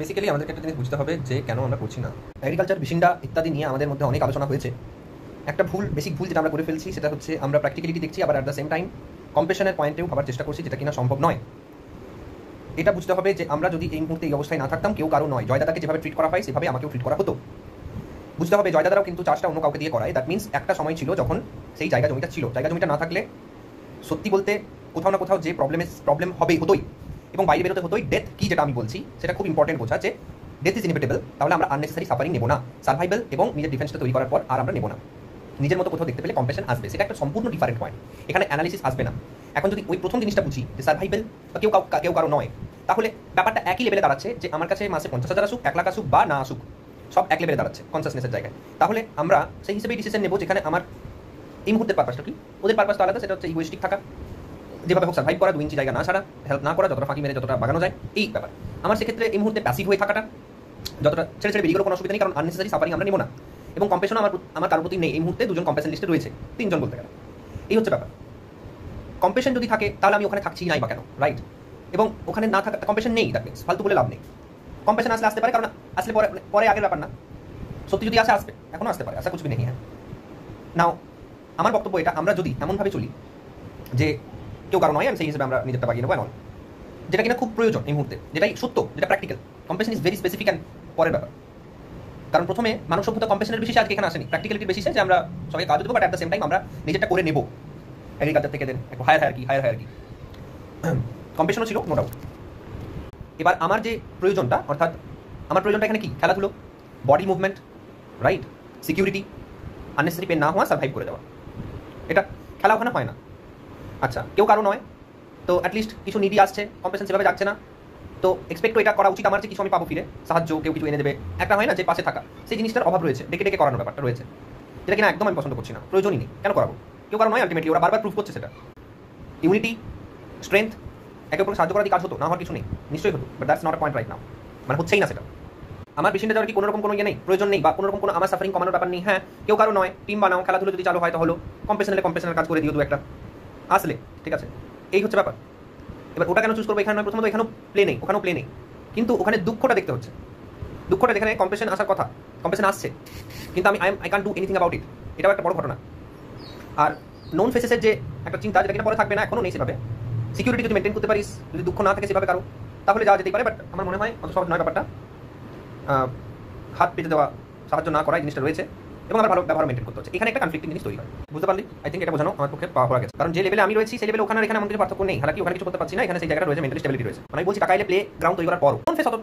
Basically আমাদেরকে একটা জিনিস বুঝতে হবে যে কেন আমরা করছি না। এগ্রিকালচার, বিশিন্ডা ইত্যাদি নিয়ে আমাদের মধ্যে অনেক আলোচনা হয়েছে। একটা বেসিক ভুল যেটা আমরা করে ফেলছি সেটা হচ্ছে আমরা প্র্যাকটিক্যালিটি দেখছি, আবার অ্যাট দ্য সেম টাইম কম্পেশনের পয়েন্টেও ভাবার চেষ্টা করছি, যেটা কিনা সম্ভব নয়। এটা বুঝতে হবে যে আমরা যদি এই মুহূর্তে এই অবস্থায় না থাকতাম, কেউ কারো নয়, জয়দাদাকে যেভাবে ট্রিট করা হয় সেভাবে আমাকেও ট্রিট করা হতো। বুঝতে হবে জয়দাদারাও কিন্তু চাষটা অন্য কাউকে দিয়ে করায়। দ্যাট মিনস একটা সময় ছিল যখন সেই জায়গা জমিটা ছিল, জায়গা জমিটা না থাকলে সত্যি বলতে কোথাও না কোথাও যে প্রবলেম হতোই, এবং বাইরে বেরোতে হতোই। ডেথ কি যেটা আমি বলছি সেটা খুব ইম্পর্টেন্ট বোঝা, যে ডেথ ইজ ইনএভিটেবল, তাহলে আমরা আননেসেসারি সাফারিং নেব না। সার্ভাইভাল এবং নিজের ডিফেন্সটা তৈরি করার পর আর আমরা নেব না। নিজের মতো কোথাও দেখতে পেলে কম্পেশন আসবে, সেটা একটা সম্পূর্ণ ডিফারেন্ট পয়েন্ট, এখানে অ্যানালিসিস আসবে না। এখন যদি ওই প্রথম জিনিসটা বুঝি যে সার্ভাইভাল বা কেউ কারো নয়, তাহলে ব্যাপারটা একই লেভেলে দাঁড়াচ্ছে, যে আমার কাছে মাসে 50,000 আসুক, 1 লাখ আসুক বা না আসুক, সব এক লেভেলে দাঁড়াচ্ছে কনসাসনেসের জায়গায়। তাহলে আমরা সেই হিসেবেই ডিসিশন নেব যেখানে আমার এই মুহূর্তের পারপাসটা কি, ওদের পারপাস তো আলাদা, সেটা হচ্ছে ইগোইস্টিক থাকা, যেভাবে হোক সার্ভাইভ করা, 2 ইঞ্চি জায়গা না ছাড়া, হেল্প না করা, যতটা ফাঁকি মেরে যতটা বাগানো যায়, এই ব্যাপার। আমার সেক্ষেত্রে এই মুহূর্তে প্যাসিভ হয়ে থাকাটা, যতটা ছেড়ে বেরিয়ে গেলেও কোনো অসুবিধা নেই, কারণ আননেসেসারি সাফারিং আমরা নেব না। এবং কম্পেশন আমার কারোর প্রতি নেই। এই মুহূর্তে 2জন কম্পেশন লিস্টে রয়েছে, 3জন বলতে গেলে। এই হচ্ছে ব্যাপার। কম্পেশন যদি থাকে তাহলে আমি ওখানে থাকছি নাই বা কেন, রাইট? এবং ওখানে না থাকা, কম্পেশন নেই, দ্যাট মিনস ফালতু বলে লাভ নেই। কম্পেশন আসতে পারে, কারণ আসলে পরে আগের ব্যাপার না, সত্যি যদি আসবে, এখনো আসতে পারে, আসা কিছু নেই। হ্যাঁ, নাও আমার বক্তব্য এটা, আমরা যদি এমনভাবে চলি যে কেউ কারো নয়, আমি সেই হিসেবে আমরা নিজেরটা বাগিয়ে নেবো এমন, যেটা কিনা খুব প্রয়োজন এই মুহূর্তে, যেটাই সত্য, যেটা practical. কম্পেশন is very specific and পরের ব্যাপার। কারণ প্রথমে মানব সভ্যতা কম্পেশনের বেশি আজকে এখানে আসেনি, প্র্যাকটিক্যালিটির বেশি, যে আমরা সবাই কাজ দেবো, but at the same time আমরা নিজেরটা করে নেবো। এগ্রিকালচার থেকে দেন একটু হায়ার কি কম্পেশনও ছিল, নো ডাউট। এবার আমার যে প্রয়োজনটা, অর্থাৎ আমার প্রয়োজনটা এখানে কি, খেলাধুলো, body movement, right, security, unnecessary pain না হওয়া, সার্ভাইভ করে দেওয়া, এটা খেলা ওখানে হয় না। আচ্ছা, কেউ কারো নয়, তো অ্যাটলিস্ট কিছু নিডি আসছে, কম্পেশন সেভাবে যাচ্ছে না, তো এক্সপেক্ট এটা করা উচিত আমার, যে কিছু আমি পাবো ফিরে, সাহায্য, কেউ কিছু এনে দেবে, একটা হয় না যে পাশে থাকা, সেই জিনিসটার অভাব রয়েছে, ডেকে করানোর ব্যাপারটা রয়েছে, যেটা কিনা একদম আমি পছন্দ করছি না, প্রয়োজনই নেই, কেন করাবো? কেউ কারো নয়, আলটিমেটলি ওরা বারবার প্রুভ করছে সেটা। ইউনিটি, স্ট্রেংথ, একে অপরকে সাহায্য করার কাজ হতো, না হওয়ার কিছু নেই, নিশ্চয়ই হতো, but that's not a point right now, মানে হচ্ছেই না সেটা। আমার বেশিটা যাওয়ার কি কোনো রকম কোনো ইয়ে নেই, প্রয়োজন নেই, বা কোনো রকম কোনো আমার সাফারিং কমানোর ব্যাপার নেই। হ্যাঁ, কেউ কারো নয়, টিম বানাও, খেলাধুলো যদি চালু হয় তো হলো, কম্পেশনের কাজ করে দিও 2-1টা আসলে, ঠিক আছে, এই হচ্ছে ব্যাপার। এবার ওটা কেন চুজ করবো? এখানে নয়, প্রথমত এখানেও প্লে নেই, ওখানেও প্লে নেই, কিন্তু ওখানে দুঃখটা দেখতে হচ্ছে, দুঃখটা যেখানে কম্পেশন আসার কথা, কম্পেশন আসছে, কিন্তু I can do anything about it, এটাও একটা বড় ঘটনা। আর নোন ফেসেসের যে একটা চিন্তা, যেটা কিনা পরে থাকবে না, এখনো নেই সেভাবে। সিকিউরিটি যদি মেনটেন করতে পারিস, যদি দুঃখ না থাকে সেভাবে কারো, তাহলে যাওয়া যেতেই পারে, বাট আমার মনে হয় অত সহজ নয় ব্যাপারটা। হাত পেতে দেওয়া, সাহায্য না করা, এই জিনিসটা রয়েছে, এবং আমার ভালো ব্যবহার মেনটেন করতে হচ্ছে, এখানে একটা কনফ্লিক্টিং জিনিস তৈরি হয়। বুঝতে পারলি? আই থিঙ্ক এটা বোঝানো আমার পক্ষে পাওয়া গেছে, কারণ যে লেভেলে আমি রয়েছি সেই লেভেলে ওখানে এখানে এমন কিছু পার্থক্য নেই, হালাকি ওখানে কিছু করতে পারছি না, এখানে সেই জায়গাটা রয়েছে মেন্টালি স্টেবিলিটি রয়েছে। মানে আমি বলছি টাকা এলে প্লে গ্রাউন্ড তৈরি করার পর কোন ফেস অত